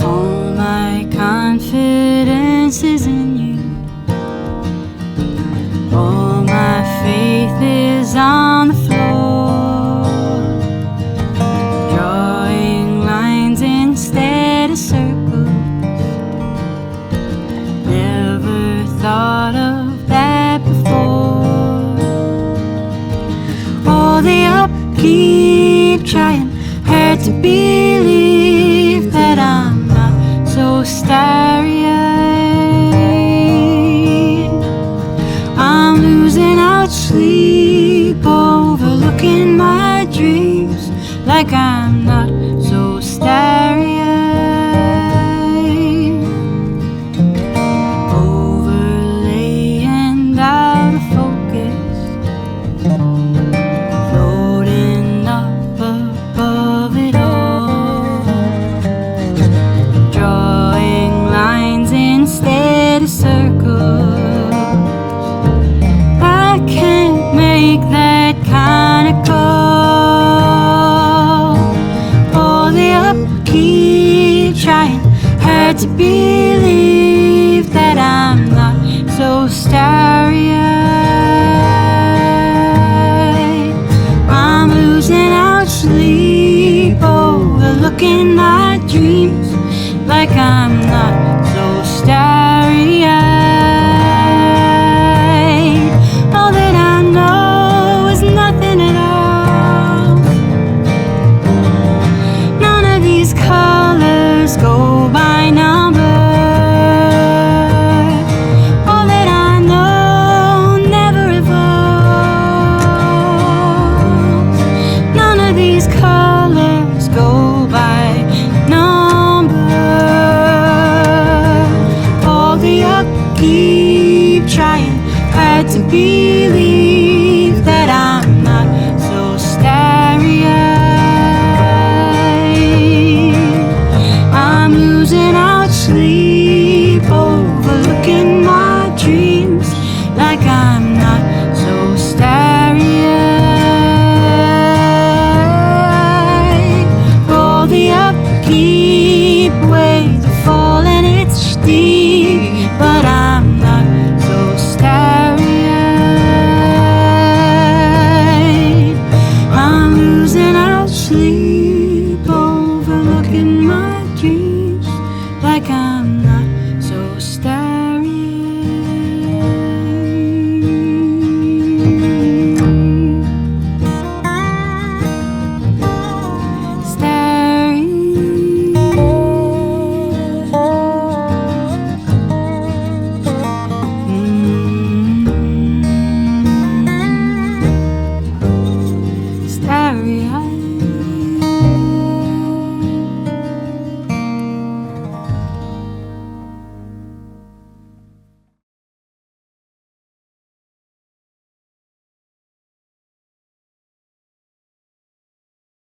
All my confidence is in you. All my faith is on the floor, drawing lines instead of circles. Never thought of that before. All the upkeep trying hard to believe that I'm not so starry-eyed. I'm losing out sleep, overlooking my dreams like I'm not so starry-eyed. Overlay and out of focus, floating up above it all, drawing lines instead of circles. I can't make that kind of call. All the upkeep trying hard to believe that I'm not so starry-eyed. I'm losing out sleep, overlooking my dreams like I'm not so starry-eyed. All that I know is nothing at all. None of these colors go by number. All that I know never evolves. None of these colors go by number. All the upkeep trying hard to believe that I'm not so starry-eyed. I'm losing out sleep, overlooking my dreams like I'm not so starry-eyed. All the upkeep